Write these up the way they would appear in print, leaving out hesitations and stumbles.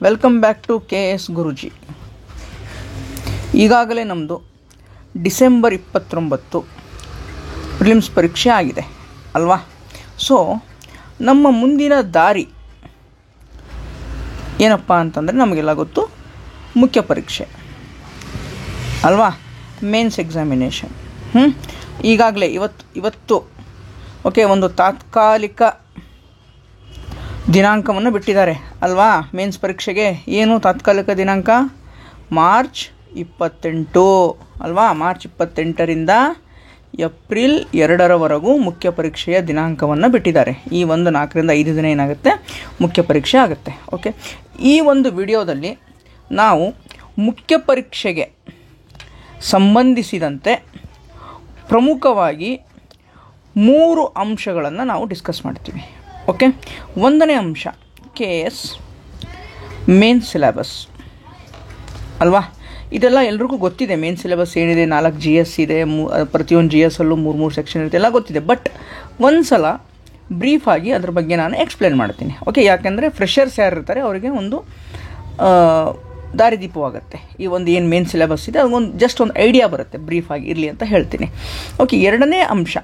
Welcome back to KS Guruji. ಈಗಾಗಲೇ ನಮ್ಮದು December 29 prelims ಪರೀಕ್ಷೆ ಆಗಿದೆ ಅಲ್ವಾ. ಸೊ ನಮ್ಮ ಮುಂದಿನ ದಾರಿ ಏನಪ್ಪ ಅಂತಂದರೆ ನಮಗೆಲ್ಲ ಗೊತ್ತು, ಮುಖ್ಯ ಪರೀಕ್ಷೆ ಅಲ್ವಾ, ಮೇನ್ಸ್ ಎಕ್ಸಾಮಿನೇಷನ್. ಈಗಾಗಲೇ ಇವತ್ತು ಒಂದು ತಾತ್ಕಾಲಿಕ ದಿನಾಂಕವನ್ನು ಬಿಟ್ಟಿದ್ದಾರೆ ಅಲ್ವಾ ಮೇನ್ಸ್ ಪರೀಕ್ಷೆಗೆ. ಏನು ತಾತ್ಕಾಲಿಕ ದಿನಾಂಕ? ಮಾರ್ಚ್ 28 ಅಲ್ವಾ. ಮಾರ್ಚ್ 28ರಿಂದ ಏಪ್ರಿಲ್ 2ರವರೆಗೂ ಮುಖ್ಯ ಪರೀಕ್ಷೆಯ ದಿನಾಂಕವನ್ನು ಬಿಟ್ಟಿದ್ದಾರೆ. ಈ 4ರಿಂದ 5 ದಿನ ಏನಾಗುತ್ತೆ, ಮುಖ್ಯ ಪರೀಕ್ಷೆ ಆಗುತ್ತೆ. ಓಕೆ, ಈ ಒಂದು ವಿಡಿಯೋದಲ್ಲಿ ನಾವು ಮುಖ್ಯ ಪರೀಕ್ಷೆಗೆ ಸಂಬಂಧಿಸಿದಂತೆ ಪ್ರಮುಖವಾಗಿ 3 ಅಂಶಗಳನ್ನು ನಾವು ಡಿಸ್ಕಸ್ ಮಾಡ್ತೀವಿ. ಓಕೆ, 1ನೇ ಅಂಶ KS ಮೇನ್ ಸಿಲೆಬಸ್ ಅಲ್ವಾ. ಇದೆಲ್ಲ ಎಲ್ರಿಗೂ ಗೊತ್ತಿದೆ. ಮೇನ್ ಸಿಲೆಬಸ್ ಏನಿದೆ, 4 GS ಇದೆ, ಪ್ರತಿಯೊಂದು GSಲ್ಲೂ 3 ಸೆಕ್ಷನ್ ಇರುತ್ತೆ, ಎಲ್ಲ ಗೊತ್ತಿದೆ. ಬಟ್ ಒಂದು ಸಲ ಬ್ರೀಫಾಗಿ ಅದ್ರ ಬಗ್ಗೆ ನಾನು ಎಕ್ಸ್ಪ್ಲೇನ್ ಮಾಡ್ತೀನಿ. ಓಕೆ, ಯಾಕೆಂದರೆ ಫ್ರೆಷರ್ಸ್ ಯಾರು ಇರ್ತಾರೆ ಅವರಿಗೆ ಒಂದು ದಾರಿದೀಪವಾಗುತ್ತೆ. ಈ ಏನು ಮೇನ್ ಸಿಲೆಬಸ್ ಇದೆ ಅದೊಂದು ಜಸ್ಟ್ ಒಂದು ಐಡಿಯಾ ಬರುತ್ತೆ, ಬ್ರೀಫಾಗಿ ಇರಲಿ ಅಂತ ಹೇಳ್ತೀನಿ. ಓಕೆ, 2ನೇ ಅಂಶ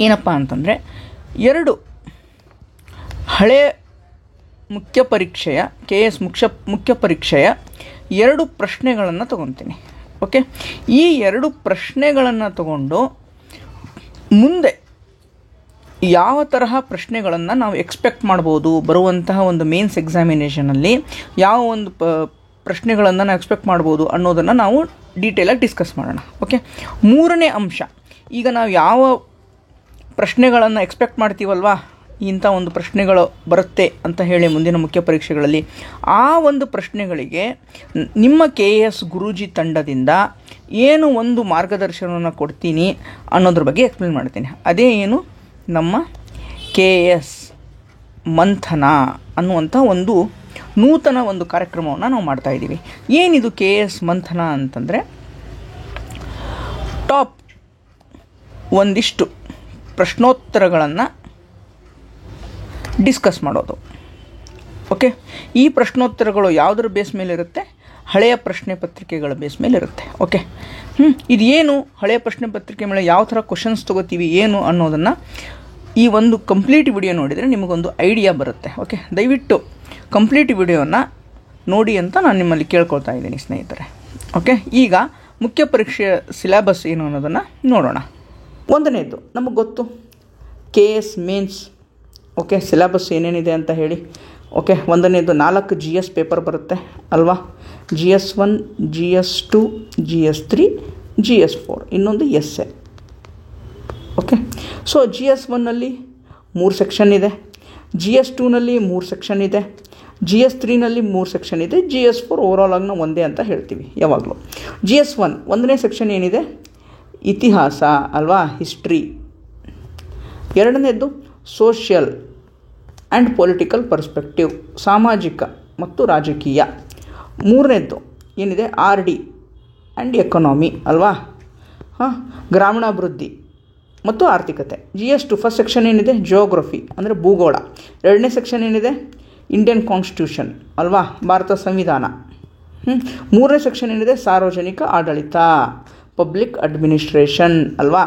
ಏನಪ್ಪ ಅಂತಂದರೆ 2 ಹಳೆ ಮುಖ್ಯ ಪರೀಕ್ಷೆಯ KS ಮುಖ್ಯ ಪರೀಕ್ಷೆಯ 2 ಪ್ರಶ್ನೆಗಳನ್ನು ತೊಗೊತೀನಿ. ಓಕೆ, ಈ 2 ಪ್ರಶ್ನೆಗಳನ್ನು ತಗೊಂಡು ಮುಂದೆ ಯಾವ ತರಹ ಪ್ರಶ್ನೆಗಳನ್ನು ನಾವು ಎಕ್ಸ್ಪೆಕ್ಟ್ ಮಾಡ್ಬೋದು, ಬರುವಂತಹ ಒಂದು ಮೇನ್ಸ್ ಎಕ್ಸಾಮಿನೇಷನಲ್ಲಿ ಯಾವ ಒಂದು ಪ್ರಶ್ನೆಗಳನ್ನು ನಾವು ಎಕ್ಸ್ಪೆಕ್ಟ್ ಮಾಡ್ಬೋದು ಅನ್ನೋದನ್ನು ನಾವು ಡೀಟೇಲಾಗಿ ಡಿಸ್ಕಸ್ ಮಾಡೋಣ. ಓಕೆ, 3ನೇ ಅಂಶ, ಈಗ ನಾವು ಯಾವ ಪ್ರಶ್ನೆಗಳನ್ನು ಎಕ್ಸ್ಪೆಕ್ಟ್ ಮಾಡ್ತೀವಲ್ವಾ, ಇಂಥ ಒಂದು ಪ್ರಶ್ನೆಗಳು ಬರುತ್ತೆ ಅಂತ ಹೇಳಿ ಮುಂದಿನ ಮುಖ್ಯ ಪರೀಕ್ಷೆಗಳಲ್ಲಿ, ಆ ಒಂದು ಪ್ರಶ್ನೆಗಳಿಗೆ ನಿಮ್ಮ KS ಗುರೂಜಿ ತಂಡದಿಂದ ಏನು ಒಂದು ಮಾರ್ಗದರ್ಶನವನ್ನು ಕೊಡ್ತೀನಿ ಅನ್ನೋದ್ರ ಬಗ್ಗೆ ಎಕ್ಸ್ಪ್ಲೇನ್ ಮಾಡ್ತೀನಿ. ಅದೇ ಏನು, ನಮ್ಮ KS ಮಂಥನ ಅನ್ನುವಂಥ ಒಂದು ನೂತನ ಒಂದು ಕಾರ್ಯಕ್ರಮವನ್ನು ನಾವು ಮಾಡ್ತಾಯಿದ್ದೀವಿ. ಏನಿದು KS ಮಂಥನ ಅಂತಂದರೆ, ಟಾಪ್ ಒಂದಿಷ್ಟು ಪ್ರಶ್ನೋತ್ತರಗಳನ್ನು ಡಿಸ್ಕಸ್ ಮಾಡೋದು. ಓಕೆ, ಈ ಪ್ರಶ್ನೋತ್ತರಗಳು ಯಾವುದ್ರ ಬೇಸ್ ಮೇಲೆ ಇರುತ್ತೆ? ಹಳೆಯ ಪ್ರಶ್ನೆ ಪತ್ರಿಕೆಗಳ ಬೇಸ್ ಮೇಲೆ ಇರುತ್ತೆ. ಓಕೆ, ಇದೇನು ಹಳೆಯ ಪ್ರಶ್ನೆ ಪತ್ರಿಕೆ ಮೇಲೆ ಯಾವ ಥರ ಕ್ವಶನ್ಸ್ ತೊಗೋತೀವಿ ಏನು ಅನ್ನೋದನ್ನು ಈ ಒಂದು ಕಂಪ್ಲೀಟ್ ವಿಡಿಯೋ ನೋಡಿದರೆ ನಿಮಗೊಂದು ಐಡಿಯಾ ಬರುತ್ತೆ. ಓಕೆ, ದಯವಿಟ್ಟು ಕಂಪ್ಲೀಟ್ ವಿಡಿಯೋನ ನೋಡಿ ಅಂತ ನಾನು ನಿಮ್ಮಲ್ಲಿ ಕೇಳ್ಕೊಳ್ತಾ ಇದ್ದೀನಿ ಸ್ನೇಹಿತರೆ. ಓಕೆ, ಈಗ ಮುಖ್ಯ ಪರೀಕ್ಷೆಯ ಸಿಲೆಬಸ್ ಏನು ಅನ್ನೋದನ್ನು ನೋಡೋಣ. 1ನೇದು ನಮಗೆ ಗೊತ್ತು, KS ಮೇನ್ಸ್. ಓಕೆ, ಸಿಲೆಬಸ್ ಏನೇನಿದೆ ಅಂತ ಹೇಳಿ. ಓಕೆ, 1ನೇದು 4 GS ಪೇಪರ್ ಬರುತ್ತೆ ಅಲ್ವಾ. GS1, GS2, GS3, GS4, ಇನ್ನೊಂದು essay. ಓಕೆ, ಸೊ GS1ನಲ್ಲಿ 3 ಸೆಕ್ಷನ್ ಇದೆ, GS2ನಲ್ಲಿ 3 ಸೆಕ್ಷನ್ ಇದೆ, GS3ನಲ್ಲಿ 3 ಸೆಕ್ಷನ್ ಇದೆ, GS4 ಓವರಾಲ್ ಆಗಿ ನಾವು ಒಂದೇ ಅಂತ ಹೇಳ್ತೀವಿ ಯಾವಾಗಲೂ. GS1 1ನೇ ಸೆಕ್ಷನ್ ಏನಿದೆ, ಇತಿಹಾಸ ಅಲ್ವಾ, ಹಿಸ್ಟ್ರಿ. 2ನೇದು ಸೋಷಿಯಲ್ ಆ್ಯಂಡ್ ಪೊಲಿಟಿಕಲ್ ಪರ್ಸ್ಪೆಕ್ಟಿವ್, ಸಾಮಾಜಿಕ ಮತ್ತು ರಾಜಕೀಯ. 3ನೇದು ಏನಿದೆ, RD ಆ್ಯಂಡ್ ಎಕನಾಮಿ ಅಲ್ವಾ, ಗ್ರಾಮೀಣಾಭಿವೃದ್ಧಿ ಮತ್ತು ಆರ್ಥಿಕತೆ. GS2 ಫಸ್ಟ್ ಸೆಕ್ಷನ್ ಏನಿದೆ, ಜಿಯೋಗ್ರಫಿ ಅಂದರೆ ಭೂಗೋಳ. 2ನೇ ಸೆಕ್ಷನ್ ಏನಿದೆ, ಇಂಡಿಯನ್ ಕಾನ್ಸ್ಟಿಟ್ಯೂಷನ್ ಅಲ್ವಾ, ಭಾರತ ಸಂವಿಧಾನ. 3ನೇ ಸೆಕ್ಷನ್ ಏನಿದೆ, ಸಾರ್ವಜನಿಕ ಆಡಳಿತ, ಪಬ್ಲಿಕ್ ಅಡ್ಮಿನಿಸ್ಟ್ರೇಷನ್ ಅಲ್ವಾ.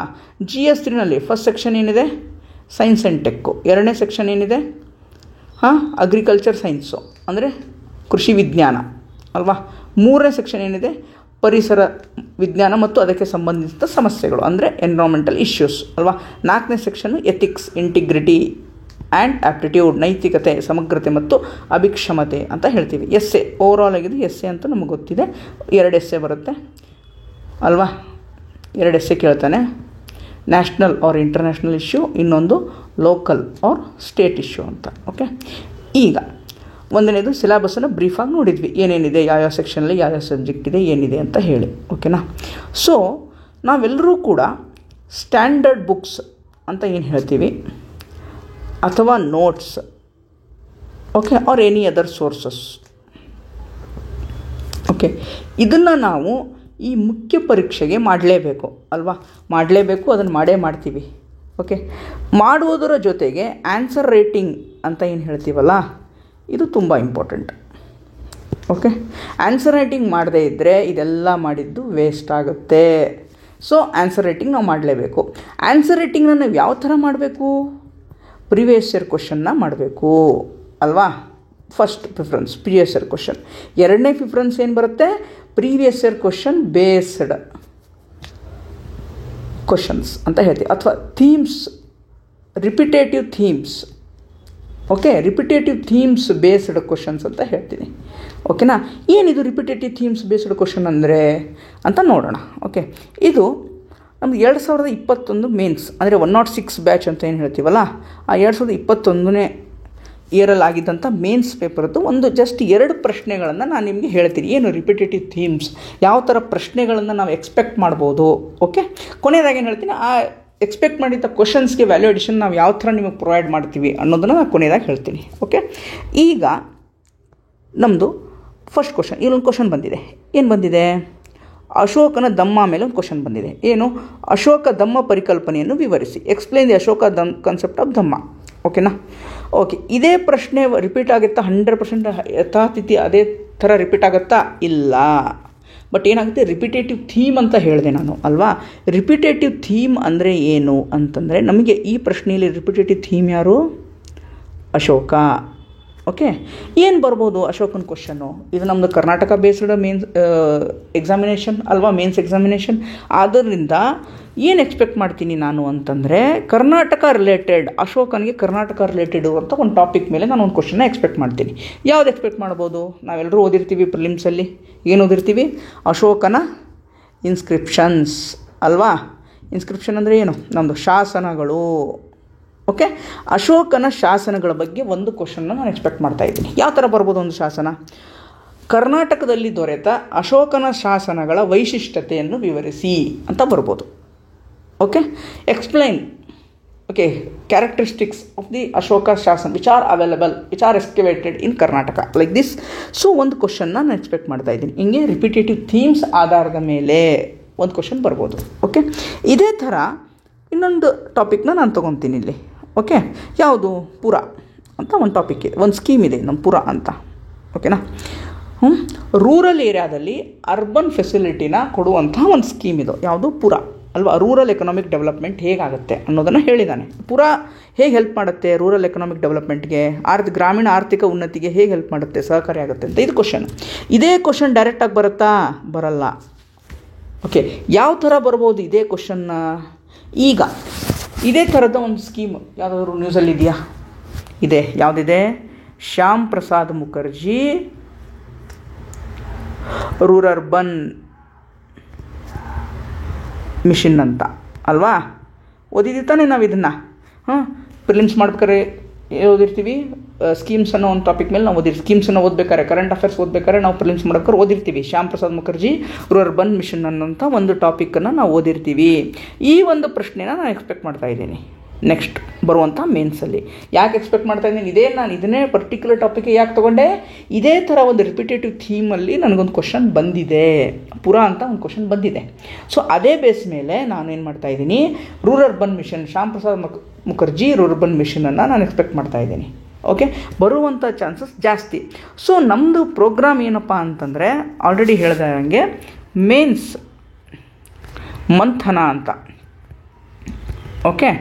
GS3ನಲ್ಲಿ ಫಸ್ಟ್ ಸೆಕ್ಷನ್ ಏನಿದೆ, ಸೈನ್ಸ್ ಆ್ಯಂಡ್ ಟೆಕ್ಕು. 2ನೇ ಸೆಕ್ಷನ್ ಏನಿದೆ, ಅಗ್ರಿಕಲ್ಚರ್ ಸೈನ್ಸು ಅಂದರೆ ಕೃಷಿ ವಿಜ್ಞಾನ ಅಲ್ವಾ. 3ನೇ ಸೆಕ್ಷನ್ ಏನಿದೆ, ಪರಿಸರ ವಿಜ್ಞಾನ ಮತ್ತು ಅದಕ್ಕೆ ಸಂಬಂಧಿಸಿದ ಸಮಸ್ಯೆಗಳು ಅಂದರೆ ಎನ್ವಿರಾನ್ಮೆಂಟಲ್ ಇಶ್ಯೂಸ್ ಅಲ್ವಾ. 4ನೇ section ethics, integrity and aptitude, ನೈತಿಕತೆ, ಸಮಗ್ರತೆ ಮತ್ತು ಅಭಿಕ್ಷಮತೆ ಅಂತ ಹೇಳ್ತೀವಿ. essay ಓವರಾಲ್ ಆಗಿದೆ. essay ಅಂತ ನಮಗೆ ಗೊತ್ತಿದೆ, 2 essay ಬರುತ್ತೆ ಅಲ್ವಾ. 2 essay ಕೇಳ್ತಾನೆ, ನ್ಯಾಷನಲ್ ಆರ್ ಇಂಟರ್ನ್ಯಾಷನಲ್ ಇಶ್ಯೂ, ಇನ್ನೊಂದು ಲೋಕಲ್ ಆರ್ ಸ್ಟೇಟ್ ಇಶ್ಯೂ ಅಂತ. ಓಕೆ, ಈಗ 1ನೇದು ಸಿಲೆಬಸನ್ನು ಬ್ರೀಫಾಗಿ ನೋಡಿದ್ವಿ, ಏನೇನಿದೆ, ಯಾವ್ಯಾವ ಸೆಕ್ಷನಲ್ಲಿ ಯಾವ್ಯಾವ ಸಬ್ಜೆಕ್ಟ್ ಇದೆ, ಏನಿದೆ ಅಂತ ಹೇಳಿ. ಓಕೆನಾ. ಸೊ ನಾವೆಲ್ಲರೂ ಕೂಡ ಸ್ಟ್ಯಾಂಡರ್ಡ್ ಬುಕ್ಸ್ ಅಂತ ಏನು ಹೇಳ್ತೀವಿ, ಅಥವಾ notes, okay, R any other sources. Okay, ಇದನ್ನು ನಾವು ಈ ಮುಖ್ಯ ಪರೀಕ್ಷೆಗೆ ಮಾಡಲೇಬೇಕು ಅಲ್ವಾ, ಮಾಡಲೇಬೇಕು, ಅದನ್ನು ಮಾಡೇ ಮಾಡ್ತೀವಿ. ಓಕೆ, ಮಾಡುವುದರ ಜೊತೆಗೆ ಆನ್ಸರ್ ರೇಟಿಂಗ್ ಅಂತ ಏನು ಹೇಳ್ತೀವಲ್ಲ, ಇದು ತುಂಬ ಇಂಪಾರ್ಟೆಂಟ್. ಓಕೆ, ಆನ್ಸರ್ ರೈಟಿಂಗ್ ಮಾಡದೇ ಇದ್ದರೆ ಇದೆಲ್ಲ ಮಾಡಿದ್ದು ವೇಸ್ಟ್ ಆಗುತ್ತೆ. ಸೊ ಆನ್ಸರ್ ರೈಟಿಂಗ್ ನಾವು ಮಾಡಲೇಬೇಕು. ಆನ್ಸರ್ ರೈಟಿಂಗ್ನ ನಾವು ಯಾವ ಥರ ಮಾಡಬೇಕು? ಪ್ರಿವಿಯಸ್ ಇಯರ್ ಕ್ವಶನ್ನ ಮಾಡಬೇಕು ಅಲ್ವಾ? First preference previous year question. ಎರಡನೇ ಪ್ರಿಫರೆನ್ಸ್ ಏನು ಬರುತ್ತೆ? Previous year question based questions ಅಂತ ಹೇಳ್ತೀವಿ, ಅಥವಾ themes, repetitive themes. Okay, repetitive themes based questions ಅಂತ ಹೇಳ್ತೀನಿ. ಓಕೆನಾ? ಏನಿದು ರಿಪಿಟೇಟಿವ್ ಥೀಮ್ಸ್ ಬೇಸ್ಡ್ ಕ್ವಶನ್ ಅಂದರೆ ಅಂತ ನೋಡೋಣ. ಓಕೆ, ಇದು ನಮ್ದು 2021 ಮೇನ್ಸ್ ಅಂದರೆ 106 ಬ್ಯಾಚ್ ಅಂತ ಏನು ಹೇಳ್ತೀವಲ್ಲ, ಆ 2021ನೇ ಇಯರಲ್ಲಿ ಆಗಿದ್ದಂಥ ಮೇನ್ಸ್ ಪೇಪರ್ದು ಒಂದು ಜಸ್ಟ್ 2 ಪ್ರಶ್ನೆಗಳನ್ನು ನಾನು ನಿಮಗೆ ಹೇಳ್ತೀನಿ. ಏನು ರಿಪಿಟೇಟಿವ್ ಥೀಮ್ಸ್, ಯಾವ ಥರ ಪ್ರಶ್ನೆಗಳನ್ನು ನಾವು ಎಕ್ಸ್ಪೆಕ್ಟ್ ಮಾಡ್ಬೋದು. ಓಕೆ, ಕೊನೆಯದಾಗಿ ಏನು ಹೇಳ್ತೀನಿ, ಆ ಎಕ್ಸ್ಪೆಕ್ಟ್ ಮಾಡಿದ್ದ ಕ್ವಶನ್ಸ್ಗೆ ವ್ಯಾಲ್ಯೂ ಅಡಿಷನ್ ನಾವು ಯಾವ ಥರ ನಿಮಗೆ ಪ್ರೊವೈಡ್ ಮಾಡ್ತೀವಿ ಅನ್ನೋದನ್ನು ನಾನು ಕೊನೆಯದಾಗಿ ಹೇಳ್ತೀನಿ. ಓಕೆ, ಈಗ ನಮ್ಮದು ಫಸ್ಟ್ ಕ್ವಶನ್, ಇಲ್ಲೊಂದು ಕ್ವಶನ್ ಬಂದಿದೆ. ಏನು ಬಂದಿದೆ? ಅಶೋಕನ ಧಮ್ಮ ಮೇಲೆ ಒಂದು ಕ್ವಶನ್ ಬಂದಿದೆ. ಏನು? ಅಶೋಕ ಧಮ್ಮ ಪರಿಕಲ್ಪನೆಯನ್ನು ವಿವರಿಸಿ. Explain the Ashoka concept of Dhamma. ಓಕೆನಾ? ಓಕೆ, ಇದೇ ಪ್ರಶ್ನೆ ರಿಪೀಟ್ ಆಗುತ್ತಾ? 100% ಯಥಾತಿಥಿ ಅದೇ ಥರ ರಿಪೀಟ್ ಆಗುತ್ತಾ? ಇಲ್ಲ. ಬಟ್ ಏನಾಗುತ್ತೆ, ರಿಪಿಟೇಟಿವ್ ಥೀಮ್ ಅಂತ ಹೇಳಿದೆ ನಾನು ಅಲ್ವಾ. ರಿಪಿಟೇಟಿವ್ ಥೀಮ್ ಅಂದರೆ ಏನು ಅಂತಂದರೆ, ನಮಗೆ ಈ ಪ್ರಶ್ನೆಯಲ್ಲಿ ರಿಪಿಟೇಟಿವ್ ಥೀಮ್ ಯಾರು? ಅಶೋಕ. ಓಕೆ, ಏನು ಬರ್ಬೋದು ಅಶೋಕನ ಕ್ವಶನ್ನು? ಇದು ನಮ್ಮದು ಕರ್ನಾಟಕ ಬೇಸ್ಡ್ ಮೇನ್ಸ್ ಎಕ್ಸಾಮಿನೇಷನ್ ಅಲ್ವಾ, ಮೇನ್ಸ್ ಎಕ್ಸಾಮಿನೇಷನ್. ಆದ್ದರಿಂದ ಏನು ಎಕ್ಸ್ಪೆಕ್ಟ್ ಮಾಡ್ತೀನಿ ನಾನು ಅಂತಂದರೆ, ಕರ್ನಾಟಕ ರಿಲೇಟೆಡ್, ಅಶೋಕನಿಗೆ ಕರ್ನಾಟಕ ರಿಲೇಟೆಡ್ ಅಂತ ಒಂದು ಟಾಪಿಕ್ ಮೇಲೆ ನಾನು ಒಂದು ಕ್ವಶನ್ನ ಎಕ್ಸ್ಪೆಕ್ಟ್ ಮಾಡ್ತೀನಿ. ಯಾವ್ದು ಎಕ್ಸ್ಪೆಕ್ಟ್ ಮಾಡ್ಬೋದು? ನಾವೆಲ್ಲರೂ ಓದಿರ್ತೀವಿ ಪ್ರಿಲಿಮ್ಸಲ್ಲಿ. ಏನು ಓದಿರ್ತೀವಿ? ಅಶೋಕನ ಇನ್ಸ್ಕ್ರಿಪ್ಷನ್ಸ್ ಅಲ್ವಾ. ಇನ್ಸ್ಕ್ರಿಪ್ಷನ್ ಅಂದರೆ ಏನು? ನಮ್ಮದು ಶಾಸನಗಳು. ಓಕೆ, ಅಶೋಕನ ಶಾಸನಗಳ ಬಗ್ಗೆ ಒಂದು ಕ್ವಶನ್ನ ನಾನು ಎಕ್ಸ್ಪೆಕ್ಟ್ ಮಾಡ್ತಾ ಇದ್ದೀನಿ. ಯಾವ ಥರ ಬರ್ಬೋದು ಒಂದು ಶಾಸನ? ಕರ್ನಾಟಕದಲ್ಲಿ ದೊರೆತ ಅಶೋಕನ ಶಾಸನಗಳ ವೈಶಿಷ್ಟ್ಯತೆಯನ್ನು ವಿವರಿಸಿ ಅಂತ ಬರ್ಬೋದು. Okay, explain okay characteristics of the Ashoka ಶಾಸನ which are available, which are excavated in Karnataka, like this. So ಒಂದು ಕ್ವಶನ್ನ ನಾನು ಎಕ್ಸ್ಪೆಕ್ಟ್ ಮಾಡ್ತಾ ಇದ್ದೀನಿ. ಹಿಂಗೆ ರಿಪಿಟೇಟಿವ್ ಥೀಮ್ಸ್ ಆಧಾರದ ಮೇಲೆ ಒಂದು ಕ್ವಶನ್ ಬರ್ಬೋದು. ಓಕೆ, ಇದೇ ಥರ ಇನ್ನೊಂದು ಟಾಪಿಕ್ನ ನಾನು ತೊಗೊತೀನಿ ಇಲ್ಲಿ. ಓಕೆ, ಯಾವುದು? ಪುರ ಅಂತ ಒಂದು ಟಾಪಿಕ್ ಇದೆ, ಒಂದು ಸ್ಕೀಮ್ ಇದೆ ನಮ್ಮ ಪುರ ಅಂತ. ಓಕೆನಾ? ರೂರಲ್ ಏರಿಯಾದಲ್ಲಿ ಅರ್ಬನ್ ಫೆಸಿಲಿಟಿನ ಕೊಡುವಂಥ ಒಂದು ಸ್ಕೀಮ್ ಇದು. ಯಾವುದು? ಪುರ ಅಲ್ವಾ. ರೂರಲ್ ಎಕನಾಮಿಕ್ ಡೆವಲಪ್ಮೆಂಟ್ ಹೇಗಾಗುತ್ತೆ ಅನ್ನೋದನ್ನು ಹೇಳಿದ್ದಾನೆ. ಪುರ ಹೇಗೆ ಹೆಲ್ಪ್ ಮಾಡುತ್ತೆ ರೂರಲ್ ಎಕನಾಮಿಕ್ ಡೆವಲಪ್ಮೆಂಟ್ಗೆ, ಗ್ರಾಮೀಣ ಆರ್ಥಿಕ ಉನ್ನತಿಗೆ ಹೇಗೆ ಹೆಲ್ಪ್ ಮಾಡುತ್ತೆ, ಸಹಕಾರಿ ಆಗುತ್ತೆ ಅಂತ. ಇದು ಕ್ವಶನ್. ಇದೇ ಕ್ವಶನ್ ಡೈರೆಕ್ಟಾಗಿ ಬರುತ್ತಾ? ಬರಲ್ಲ. ಓಕೆ, ಯಾವ ಥರ ಬರ್ಬೋದು ಇದೇ ಕ್ವಶನ್ನ? ಈಗ ಇದೇ ಥರದ ಒಂದು ಸ್ಕೀಮ್ ಯಾವುದಾದ್ರು ನ್ಯೂಸಲ್ಲಿ ಇದೆಯಾ? ಇದೆ. ಯಾವುದಿದೆ? ಶ್ಯಾಮ್ ಪ್ರಸಾದ್ ಮುಖರ್ಜಿ ರೂರರ್ಬನ್ ಮಿಷನ್ ಅಂತ ಅಲ್ವಾ. ಓದಿದ್ದೀವಿ ತಾನೇ ನಾವು ಇದನ್ನು. ಪ್ರಿಲಿಮ್ಸ್ ಮಾಡ್ಬೇಕಾದ್ರೆ ಓದಿರ್ತೀವಿ. ಸ್ಕೀಮ್ಸ್ ಅನ್ನೋ ಒಂದು ಟಾಪಿಕ್ ಮೇಲೆ ನಾವು ಓದಿರ್ತೀವಿ. ಸ್ಕೀಮ್ಸನ್ನು ಓದಬೇಕಾದ್ರೆ, ಕರೆಂಟ್ ಅಫೇರ್ಸ್ ಓದಬೇಕಾದ್ರೆ ನಾವು ಪ್ರಿಲಿಮ್ಸ್ ಮಾಡೋಕ್ಕೆ ಓದಿರ್ತೀವಿ. ಶ್ಯಾಮ್ ಪ್ರಸಾದ್ ಮುಖರ್ಜಿ ರೂರರ್ಬನ್ ಮಿಷನ್ ಅನ್ನೋಂಥ ಒಂದು ಟಾಪಿಕನ್ನು ನಾವು ಓದಿರ್ತೀವಿ. ಈ ಒಂದು ಪ್ರಶ್ನೆನ ನಾನು ಎಕ್ಸ್ಪೆಕ್ಟ್ ಮಾಡ್ತಾ ಇದ್ದೀನಿ ನೆಕ್ಸ್ಟ್ ಬರುವಂಥ ಮೇನ್ಸಲ್ಲಿ. ಯಾಕೆ ಎಕ್ಸ್ಪೆಕ್ಟ್ ಮಾಡ್ತಾ ಇದ್ದೀನಿ? ನಾನು ಇದನ್ನೇ ಪರ್ಟಿಕ್ಯುಲರ್ ಟಾಪಿಕ್ಗೆ ಯಾಕೆ ತೊಗೊಂಡೆ? ಇದೇ ಥರ ಒಂದು ರಿಪಿಟೇಟಿವ್ ಥೀಮಲ್ಲಿ ನನಗೊಂದು ಕ್ವಶನ್ ಬಂದಿದೆ, ಪುರ ಅಂತ ಒಂದು ಕ್ವಶನ್ ಬಂದಿದೆ. ಸೊ ಅದೇ ಬೇಸ್ ಮೇಲೆ ನಾನು ಏನು ಮಾಡ್ತಾ ಇದ್ದೀನಿ, ರೂರರ್ಬನ್ ಮಿಷನ್, ಶ್ಯಾಮ್ ಪ್ರಸಾದ್ ಮುಖರ್ಜಿ ರೂರರ್ಬನ್ ಮಿಷನನ್ನು ನಾನು ಎಕ್ಸ್ಪೆಕ್ಟ್ ಮಾಡ್ತಾ ಇದ್ದೀನಿ. ಓಕೆ, ಬರುವಂಥ ಚಾನ್ಸಸ್ ಜಾಸ್ತಿ. ಸೊ ನಮ್ಮದು ಪ್ರೋಗ್ರಾಮ್ ಏನಪ್ಪ ಅಂತಂದರೆ, ಆಲ್ರೆಡಿ ಹೇಳ್ದಂಗೆ ಮೇನ್ಸ್ ಮಂಥನ ಅಂತ, ಓಕೆ,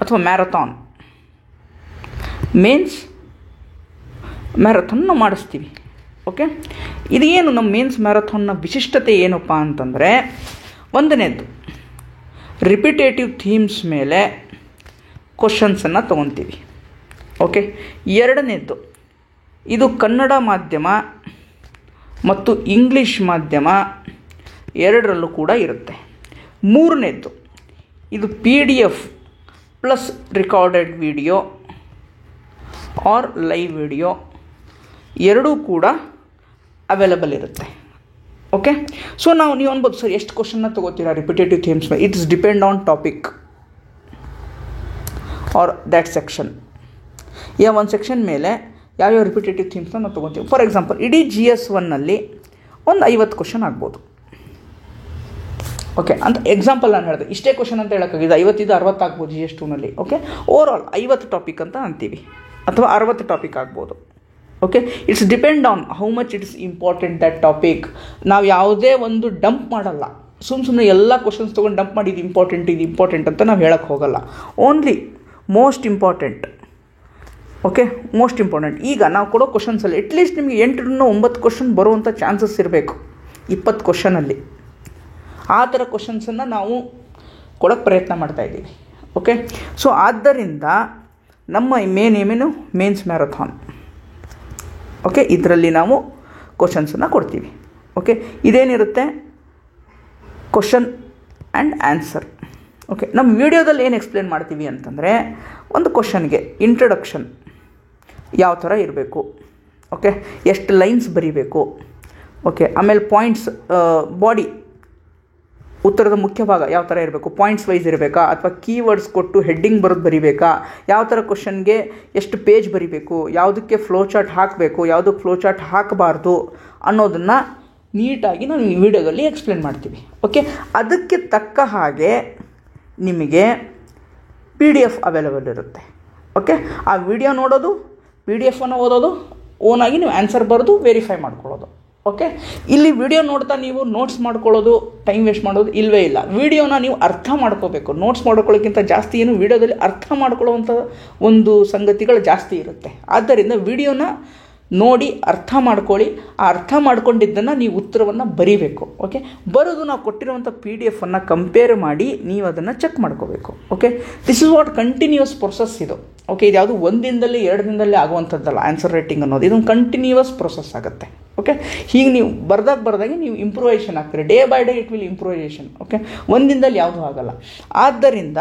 ಅಥವಾ ಮ್ಯಾರಥಾನ್, ಮೇನ್ಸ್ ಮ್ಯಾರಥಾನ್ನ ಮಾಡಿಸ್ತೀವಿ. ಓಕೆ, ಇದು ಏನು ನಮ್ಮ ಮೇನ್ಸ್ ಮ್ಯಾರಥಾನ್ನ ವಿಶಿಷ್ಟತೆ ಏನಪ್ಪ ಅಂತಂದರೆ, ಒಂದನೇದು ರಿಪಿಟೇಟಿವ್ ಥೀಮ್ಸ್ ಮೇಲೆ ಕ್ವಶನ್ಸನ್ನು ತೊಗೊತೀವಿ. ಓಕೆ, ಎರಡನೇದ್ದು ಇದು ಕನ್ನಡ ಮಾಧ್ಯಮ ಮತ್ತು ಇಂಗ್ಲೀಷ್ ಮಾಧ್ಯಮ ಎರಡರಲ್ಲೂ ಕೂಡ ಇರುತ್ತೆ. ಮೂರನೇದ್ದು ಇದು PDF plus recorded video or live video ಎರಡೂ ಕೂಡ ಅವೈಲಬಲ್ ಇರುತ್ತೆ. ಓಕೆ, ಸೊ ನೀವು ಅನ್ಬೋದು ಸರ್ ಎಷ್ಟು ಕ್ವಶನ್ನ ತೊಗೋತೀರಾ ರಿಪಿಟೇಟಿವ್ ಥೀಮ್ಸ್ ಮೇಲೆ? It's depend on topic or that section. ಒಂದು ಸೆಕ್ಷನ್ ಮೇಲೆ ಯಾವ್ಯಾವ ರಿಪಿಟೇಟಿವ್ ಥೀಮ್ಸ್ನ ನಾವು ತೊಗೊತೀವಿ. ಫಾರ್ ಎಕ್ಸಾಂಪಲ್, ಇಡೀ GS1ನಲ್ಲಿ ಒಂದು 50 ಕ್ವಶನ್ ಆಗ್ಬೋದು. ಓಕೆ, ಅಂತ ಎಕ್ಸಾಂಪಲ್ ನಾನು ಹೇಳಿದೆ. ಇಷ್ಟೇ ಕ್ವಶನ್ ಅಂತ ಹೇಳೋಕ್ಕಾಗಿದೆ, 50 60 ಆಗ್ಬೋದು GS2ನಲ್ಲಿ. ಓಕೆ, ಓವರ್ ಆಲ್ 50 ಟಾಪಿಕ್ ಅಂತ ಅಂತೀವಿ, ಅಥವಾ 60 ಟಾಪಿಕ್ ಆಗ್ಬೋದು. Okay, it's depend on how much it's important that topic. ನಾವು ಯಾವುದೇ ಒಂದು ಡಂಪ್ ಮಾಡಲ್ಲ, ಸುಮ್ಮನೆ ಎಲ್ಲ ಕ್ವಶನ್ಸ್ ತೊಗೊಂಡು ಡಂಪ್ ಮಾಡಿ ಇದು ಇಂಪಾರ್ಟೆಂಟ್ ಅಂತ ನಾವು ಹೇಳೋಕ್ಕೆ ಹೋಗಲ್ಲ. Only most important. Okay, most important. ಈಗ ನಾವು ಕೊಡೋ ಕ್ವಶನ್ಸಲ್ಲಿ ಅಟ್ಲೀಸ್ಟ್ ನಿಮಗೆ 8-9 ಕ್ವಶನ್ ಬರುವಂಥ ಚಾನ್ಸಸ್ ಇರಬೇಕು 20 ಕ್ವಶನಲ್ಲಿ. ಆ ಥರ ಕ್ವಶನ್ಸನ್ನು ನಾವು ಕೊಡೋಕ್ಕೆ ಪ್ರಯತ್ನ ಮಾಡ್ತಾಯಿದ್ದೀವಿ. ಓಕೆ, ಸೊ ಆದ್ದರಿಂದ ನಮ್ಮ ಏಮೇನು ಮೇನ್ಸ್ ಮ್ಯಾರಥಾನ್. ಓಕೆ, ಇದರಲ್ಲಿ ನಾವು ಕ್ವಶನ್ಸನ್ನು ಕೊಡ್ತೀವಿ. ಓಕೆ, ಇದೇನಿರುತ್ತೆ ಕ್ವಶನ್ ಆ್ಯಂಡ್ ಆನ್ಸರ್. ಓಕೆ, ನಮ್ಮ ವಿಡಿಯೋದಲ್ಲಿ ಏನು ಎಕ್ಸ್ಪ್ಲೇನ್ ಮಾಡ್ತೀವಿ ಅಂತಂದರೆ, ಒಂದು ಕ್ವಶನ್ಗೆ ಇಂಟ್ರಡಕ್ಷನ್ ಯಾವ ಥರ ಇರಬೇಕು, ಓಕೆ, ಎಷ್ಟು ಲೈನ್ಸ್ ಬರೀಬೇಕು, ಓಕೆ, ಆಮೇಲೆ ಪಾಯಿಂಟ್ಸ್, ಬಾಡಿ ಉತ್ತರದ ಮುಖ್ಯ ಭಾಗ ಯಾವ ಥರ ಇರಬೇಕು, ಪಾಯಿಂಟ್ಸ್ ವೈಸ್ ಇರಬೇಕಾ ಅಥವಾ ಕೀವರ್ಡ್ಸ್ ಕೊಟ್ಟು ಹೆಡ್ಡಿಂಗ್ ಬರೀಬೇಕಾ, ಯಾವ ಥರ ಕ್ವಶನ್ಗೆ ಎಷ್ಟು ಪೇಜ್ ಬರೀಬೇಕು, ಯಾವುದಕ್ಕೆ ಫ್ಲೋ ಚಾರ್ಟ್ ಹಾಕಬೇಕು, ಯಾವುದಕ್ಕೆ ಫ್ಲೋ ಚಾರ್ಟ್ ಹಾಕಬಾರ್ದು ಅನ್ನೋದನ್ನು ನೀಟಾಗಿ ನಾವು ಈ ವಿಡಿಯೋದಲ್ಲಿ ಎಕ್ಸ್ಪ್ಲೇನ್ ಮಾಡ್ತೀವಿ. ಓಕೆ, ಅದಕ್ಕೆ ತಕ್ಕ ಹಾಗೆ ನಿಮಗೆ PDF ಅವೈಲೇಬಲ್ ಇರುತ್ತೆ. ಓಕೆ, ಆ ವಿಡಿಯೋ ನೋಡೋದು, PDF ಓದೋದು, ಓನಾಗಿ ನೀವು ಆನ್ಸರ್ ಬರೆದು ವೆರಿಫೈ ಮಾಡ್ಕೊಳ್ಳೋದು. ಓಕೆ, ಇಲ್ಲಿ ವಿಡಿಯೋ ನೋಡ್ತಾ ನೀವು ನೋಟ್ಸ್ ಮಾಡ್ಕೊಳ್ಳೋದು, ಟೈಮ್ ವೇಸ್ಟ್ ಮಾಡೋದು ಇಲ್ಲವೇ ಇಲ್ಲ. ವಿಡಿಯೋನ ನೀವು ಅರ್ಥ ಮಾಡ್ಕೋಬೇಕು. ನೋಟ್ಸ್ ಮಾಡ್ಕೊಳ್ಳೋಕ್ಕಿಂತ ಜಾಸ್ತಿ ಏನು ವಿಡಿಯೋದಲ್ಲಿ ಅರ್ಥ ಮಾಡ್ಕೊಳ್ಳೋವಂಥ ಒಂದು ಸಂಗತಿಗಳು ಜಾಸ್ತಿ ಇರುತ್ತೆ. ಆದ್ದರಿಂದ ವಿಡಿಯೋನ ನೋಡಿ ಅರ್ಥ ಮಾಡ್ಕೊಳ್ಳಿ. ಆ ಅರ್ಥ ಮಾಡ್ಕೊಂಡಿದ್ದನ್ನು ನೀವು ಉತ್ತರವನ್ನು ಬರೀಬೇಕು. ಓಕೆ, ಬರೋದು ನಾವು ಕೊಟ್ಟಿರುವಂಥ PDF ಕಂಪೇರ್ ಮಾಡಿ ನೀವು ಅದನ್ನು ಚೆಕ್ ಮಾಡ್ಕೋಬೇಕು. Okay, this is what continuous process ಇದು. ಓಕೆ, ಇದು ಯಾವುದು 1 ದಿನದಲ್ಲಿ 2 ದಿನದಲ್ಲಿ ಆಗುವಂಥದ್ದಲ್ಲ. ಆನ್ಸರ್ ರೈಟಿಂಗ್ ಅನ್ನೋದು ಇದೊಂದು ಕಂಟಿನ್ಯೂಯಸ್ ಪ್ರೊಸೆಸ್ ಆಗುತ್ತೆ. ಓಕೆ, ಹೀಗೆ ನೀವು ಬರ್ದಾಗೆ ನೀವು ಇಂಪ್ರೂವೈಸೇಷನ್ ಆಗ್ತೀರಿ. Day by day it will improvisation. Okay, 1 ದಿನದಲ್ಲಿ ಯಾವುದೂ ಆಗಲ್ಲ. ಆದ್ದರಿಂದ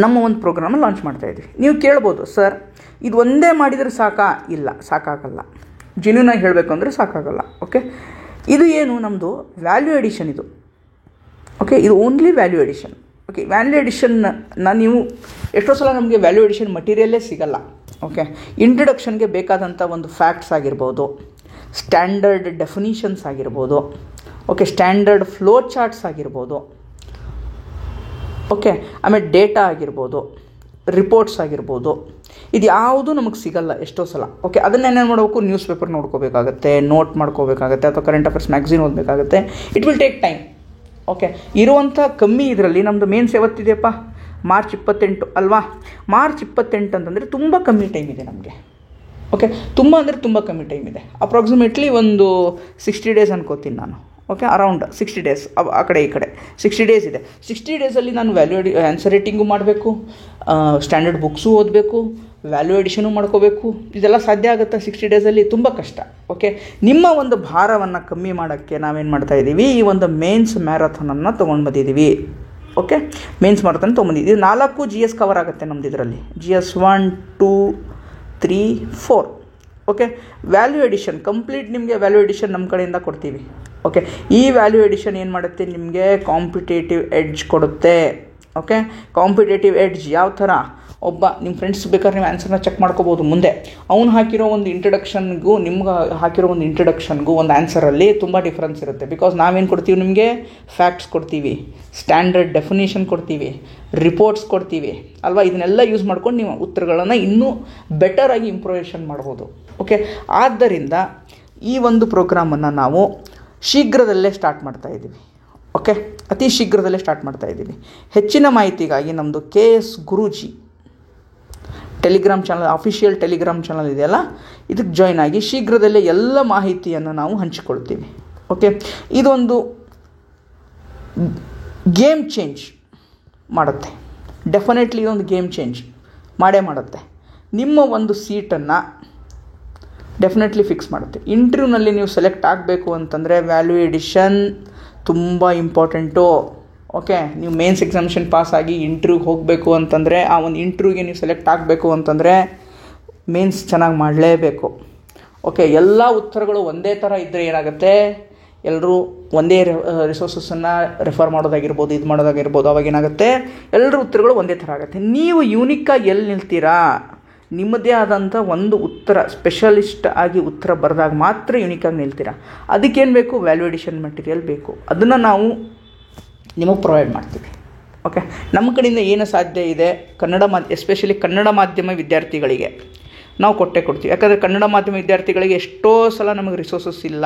ನಮ್ಮ ಒಂದು ಪ್ರೋಗ್ರಾಮ ಲಾಂಚ್ ಮಾಡ್ತಾಯಿದ್ವಿ. ನೀವು ಕೇಳ್ಬೋದು, ಸರ್ ಇದು ಒಂದೇ ಮಾಡಿದರೆ ಸಾಕಾ? ಇಲ್ಲ, ಸಾಕಾಗಲ್ಲ. ಜೆನ್ಯೂನಾಗಿ ಹೇಳಬೇಕು ಅಂದರೆ ಸಾಕಾಗಲ್ಲ. ಓಕೆ, ಇದು ಏನು ನಮ್ಮದು ವ್ಯಾಲ್ಯೂ ಎಡಿಷನ್ ಇದು. ಓಕೆ, ಇದು only value addition. Okay, value ಎಡಿಷನ್ನ ನೀವು ಎಷ್ಟೋ ಸಲ ನಮಗೆ ವ್ಯಾಲ್ಯೂ ಎಡಿಷನ್ ಮಟೀರಿಯಲ್ಲೇ ಸಿಗಲ್ಲ. ಓಕೆ, ಇಂಟ್ರಡಕ್ಷನ್ಗೆ ಬೇಕಾದಂಥ ಒಂದು ಫ್ಯಾಕ್ಟ್ಸ್ ಆಗಿರ್ಬೋದು, ಸ್ಟ್ಯಾಂಡರ್ಡ್ ಡೆಫಿನಿಷನ್ಸ್ ಆಗಿರ್ಬೋದು, ಓಕೆ, ಸ್ಟ್ಯಾಂಡರ್ಡ್ ಫ್ಲೋ ಚಾರ್ಟ್ಸ್ ಆಗಿರ್ಬೋದು, ಓಕೆ, ಆಮೇಲೆ ಡೇಟಾ ಆಗಿರ್ಬೋದು, ರಿಪೋರ್ಟ್ಸ್ ಆಗಿರ್ಬೋದು, ಇದು ಯಾವುದೂ ನಮಗೆ ಸಿಗಲ್ಲ ಎಷ್ಟೋ ಸಲ. ಓಕೆ, ಅದನ್ನೇನೇನು ಮಾಡಬೇಕು, ನ್ಯೂಸ್ ಪೇಪರ್ ನೋಡ್ಕೋಬೇಕಾಗತ್ತೆ, ನೋಟ್ ಮಾಡ್ಕೋಬೇಕಾಗತ್ತೆ, ಅಥವಾ ಕರೆಂಟ್ ಅಫೇರ್ಸ್ ಮ್ಯಾಗ್ಝಿನ್ ಓದಬೇಕಾಗತ್ತೆ. It will take time. Okay, ಇರುವಂಥ ಕಮ್ಮಿ ಇದರಲ್ಲಿ ನಮ್ಮದು ಮೇನ್ಸ್ ಯಾವತ್ತಿದೆಯಪ್ಪ? ಮಾರ್ಚ್ 28 ಅಲ್ವಾ? ಮಾರ್ಚ್ 28 ಅಂತಂದರೆ ತುಂಬ ಕಮ್ಮಿ ಟೈಮ್ ಇದೆ ನಮಗೆ. ಓಕೆ, ತುಂಬ ಅಂದರೆ ತುಂಬ ಕಮ್ಮಿ ಟೈಮ್ ಇದೆ. ಅಪ್ರಾಕ್ಸಿಮೇಟ್ಲಿ ಒಂದು 60 ಡೇಸ್ ಅನ್ಕೋತೀನಿ ನಾನು. ಓಕೆ, ಅರೌಂಡ್ 60 ಡೇಸ್ ಆ ಕಡೆ ಈ ಕಡೆ 60 ಡೇಸ್ ಇದೆ. 60 ಡೇಸಲ್ಲಿ ನಾನು ಆನ್ಸರ್ ರೈಟಿಂಗು ಮಾಡಬೇಕು, ಸ್ಟ್ಯಾಂಡರ್ಡ್ ಬುಕ್ಸು ಓದಬೇಕು, ವ್ಯಾಲ್ಯೂ ಎಡಿಷನು ಮಾಡ್ಕೋಬೇಕು. ಇದೆಲ್ಲ ಸಾಧ್ಯ ಆಗುತ್ತಾ 60 ಡೇಸಲ್ಲಿ? ತುಂಬ ಕಷ್ಟ. ಓಕೆ, ನಿಮ್ಮ ಒಂದು ಭಾರವನ್ನು ಕಮ್ಮಿ ಮಾಡೋಕ್ಕೆ ನಾವೇನು ಮಾಡ್ತಾಯಿದ್ದೀವಿ, ಈ ಒಂದು ಮೇನ್ಸ್ ಮ್ಯಾರಥಾನನ್ನು ತೊಗೊಂಡು ಬಂದಿದ್ದೀವಿ. ಓಕೆ, ಮೇನ್ಸ್ ಮ್ಯಾರಥಾನ್ ತೊಗೊಂಬಂದಿದ್ದೀವಿ. 4 GS ಕವರ್ ಆಗುತ್ತೆ ನಮ್ಮದು ಇದರಲ್ಲಿ. GS 1, 2, 3, 4. Okay, value addition complete ನಿಮಗೆ ವ್ಯಾಲ್ಯೂ ಎಡಿಷನ್ ನಮ್ಮ ಕಡೆಯಿಂದ ಕೊಡ್ತೀವಿ. ಓಕೆ, ಈ ವ್ಯಾಲ್ಯೂ ಎಡಿಷನ್ ಏನು ಮಾಡುತ್ತೆ, ನಿಮಗೆ ಕಾಂಪಿಟೇಟಿವ್ ಎಡ್ಜ್ ಕೊಡುತ್ತೆ. ಓಕೆ, ಕಾಂಪಿಟೇಟಿವ್ ಎಡ್ಜ್ ಯಾವ ಥರ? ಒಬ್ಬ ನಿಮ್ಮ ಫ್ರೆಂಡ್ಸ್ ಬೇಕಾದ್ರೆ ನೀವು ಆನ್ಸರ್ನ ಚೆಕ್ ಮಾಡ್ಕೋಬೋದು. ಮುಂದೆ ಅವ್ನು ಹಾಕಿರೋ ಒಂದು ಇಂಟ್ರಡಕ್ಷನ್ಗೂ ನಿಮ್ಗೆ ಹಾಕಿರೋ ಒಂದು ಇಂಟ್ರಡಕ್ಷನ್ಗೂ ಒಂದು ಆನ್ಸರಲ್ಲಿ ತುಂಬ ಡಿಫ್ರೆನ್ಸ್ ಇರುತ್ತೆ. ಬಿಕಾಸ್ ನಾವೇನು ಕೊಡ್ತೀವಿ, ನಿಮಗೆ ಫ್ಯಾಕ್ಟ್ಸ್ ಕೊಡ್ತೀವಿ, ಸ್ಟ್ಯಾಂಡರ್ಡ್ ಡೆಫಿನೇಷನ್ ಕೊಡ್ತೀವಿ, ರಿಪೋರ್ಟ್ಸ್ ಕೊಡ್ತೀವಿ ಅಲ್ವಾ? ಇದನ್ನೆಲ್ಲ ಯೂಸ್ ಮಾಡ್ಕೊಂಡು ನೀವು ಉತ್ತರಗಳನ್ನು ಇನ್ನೂ ಬೆಟರಾಗಿ ಇಂಪ್ರೂವೇಷನ್ ಮಾಡ್ಬೋದು. ಓಕೆ, ಆದ್ದರಿಂದ ಈ ಒಂದು ಪ್ರೋಗ್ರಾಮನ್ನು ನಾವು ಶೀಘ್ರದಲ್ಲೇ ಸ್ಟಾರ್ಟ್ ಮಾಡ್ತಾಯಿದ್ದೀವಿ. ಓಕೆ, ಅತಿ ಶೀಘ್ರದಲ್ಲೇ ಸ್ಟಾರ್ಟ್ ಮಾಡ್ತಾಯಿದ್ದೀವಿ. ಹೆಚ್ಚಿನ ಮಾಹಿತಿಗಾಗಿ ನಮ್ಮದು KS Guruji Telegram channel, official Telegram channel ಇದೆಯಲ್ಲ, ಇದಕ್ಕೆ ಜಾಯ್ನ್ ಆಗಿ ಶೀಘ್ರದಲ್ಲೇ ಎಲ್ಲ ಮಾಹಿತಿಯನ್ನು ನಾವು ಹಂಚಿಕೊಳ್ತೀವಿ. ಓಕೆ, ಇದೊಂದು ಗೇಮ್ ಚೇಂಜ್ ಮಾಡುತ್ತೆ. ಡೆಫಿನೆಟ್ಲಿ ಇದೊಂದು ಗೇಮ್ ಚೇಂಜ್ ಮಾಡೇ ಮಾಡುತ್ತೆ. ನಿಮ್ಮ ಒಂದು ಸೀಟನ್ನು ಡೆಫಿನೆಟ್ಲಿ ಫಿಕ್ಸ್ ಮಾಡುತ್ತೆ. ಇಂಟರ್ವ್ಯೂನಲ್ಲಿ ನೀವು ಸೆಲೆಕ್ಟ್ ಆಗಬೇಕು ಅಂತಂದರೆ ವ್ಯಾಲ್ಯೂ ಎಡಿಷನ್ ತುಂಬ ಇಂಪಾರ್ಟೆಂಟು. ಓಕೆ, ನೀವು ಮೇನ್ಸ್ ಎಕ್ಸಾಮಿನೇಷನ್ ಪಾಸ್ ಆಗಿ ಇಂಟರ್ವ್ಯೂಗೆ ಹೋಗಬೇಕು ಅಂತಂದರೆ, ಆ ಒಂದು ಇಂಟರ್ವ್ಯೂಗೆ ನೀವು ಸೆಲೆಕ್ಟ್ ಆಗಬೇಕು ಅಂತಂದರೆ ಮೇನ್ಸ್ ಚೆನ್ನಾಗಿ ಮಾಡಲೇಬೇಕು. ಓಕೆ, ಎಲ್ಲ ಉತ್ತರಗಳು ಒಂದೇ ಥರ ಇದ್ದರೆ ಏನಾಗುತ್ತೆ, ಎಲ್ಲರೂ ಒಂದೇ ರಿಸೋರ್ಸಸ್ಸನ್ನು ರೆಫರ್ ಮಾಡೋದಾಗಿರ್ಬೋದು, ಇದು ಮಾಡೋದಾಗಿರ್ಬೋದು, ಅವಾಗ ಏನಾಗುತ್ತೆ, ಎಲ್ಲರ ಉತ್ತರಗಳು ಒಂದೇ ಥರ ಆಗುತ್ತೆ. ನೀವು ಯೂನಿಕ್ಕಾಗಿ ಎಲ್ಲಿ ನಿಲ್ತೀರಾ, ನಿಮ್ಮದೇ ಆದಂಥ ಒಂದು ಉತ್ತರ ಸ್ಪೆಷಲಿಸ್ಟ್ ಆಗಿ ಉತ್ತರ ಬರೆದಾಗ ಮಾತ್ರ ಯೂನಿಕಾಗಿ ನಿಲ್ತೀರಾ. ಅದಕ್ಕೇನು ಬೇಕು, ವ್ಯಾಲ್ಯೂ ಎಡಿಷನ್ ಮೆಟೀರಿಯಲ್ ಬೇಕು. ಅದನ್ನು ನಾವು ನಿಮಗೆ ಪ್ರೊವೈಡ್ ಮಾಡ್ತೀವಿ. ಓಕೆ, ನಮ್ಮ ಕಡೆಯಿಂದ ಏನು ಸಾಧ್ಯ ಇದೆ, ಎಸ್ಪೆಷಲಿ ಕನ್ನಡ ಮಾಧ್ಯಮ ವಿದ್ಯಾರ್ಥಿಗಳಿಗೆ ನಾವು ಕೊಟ್ಟೇ ಕೊಡ್ತೀವಿ. ಯಾಕಂದರೆ ಕನ್ನಡ ಮಾಧ್ಯಮ ವಿದ್ಯಾರ್ಥಿಗಳಿಗೆ ಎಷ್ಟೋ ಸಲ ನಮಗೆ ರಿಸೋರ್ಸಸ್ ಇಲ್ಲ,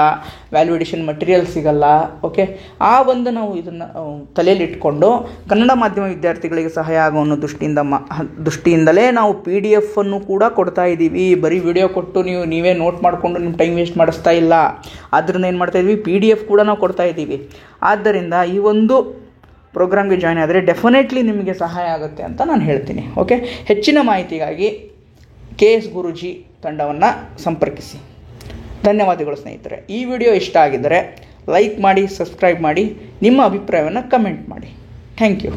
ವ್ಯಾಲ್ಯೂಡೇಷನ್ ಮಟೀರಿಯಲ್ ಸಿಗಲ್ಲ. ಓಕೆ, ಆ ಒಂದು ನಾವು ಇದನ್ನು ತಲೆಯಲ್ಲಿಟ್ಕೊಂಡು ಕನ್ನಡ ಮಾಧ್ಯಮ ವಿದ್ಯಾರ್ಥಿಗಳಿಗೆ ಸಹಾಯ ಆಗೋ ಅನ್ನೋ ದೃಷ್ಟಿಯಿಂದಲೇ ನಾವು PDF ಅನ್ನು ಕೂಡ ಕೊಡ್ತಾ ಇದ್ದೀವಿ. ಬರೀ ವಿಡಿಯೋ ಕೊಟ್ಟು ನೀವೇ ನೋಟ್ ಮಾಡಿಕೊಂಡು ನಿಮ್ಮ ಟೈಮ್ ವೇಸ್ಟ್ ಮಾಡಿಸ್ತಾ ಇಲ್ಲ. ಆದ್ದರಿಂದ ಏನು ಮಾಡ್ತಾ ಇದ್ದೀವಿ, PDF ಕೂಡ ನಾವು ಕೊಡ್ತಾ ಇದ್ದೀವಿ. ಆದ್ದರಿಂದ ಈ ಒಂದು ಪ್ರೋಗ್ರಾಮ್ಗೆ ಜಾಯ್ನ್ ಆದರೆ ಡೆಫಿನೆಟ್ಲಿ ನಿಮಗೆ ಸಹಾಯ ಆಗುತ್ತೆ ಅಂತ ನಾನು ಹೇಳ್ತೀನಿ. ಓಕೆ, ಹೆಚ್ಚಿನ ಮಾಹಿತಿಗಾಗಿ KS ಗುರೂಜಿ ತಂಡವನ್ನು ಸಂಪರ್ಕಿಸಿ. ಧನ್ಯವಾದಗಳು ಸ್ನೇಹಿತರೆ. ಈ ವಿಡಿಯೋ ಇಷ್ಟ ಆಗಿದ್ದರೆ ಲೈಕ್ ಮಾಡಿ, ಸಬ್ಸ್ಕ್ರೈಬ್ ಮಾಡಿ, ನಿಮ್ಮ ಅಭಿಪ್ರಾಯವನ್ನು ಕಮೆಂಟ್ ಮಾಡಿ. Thank you.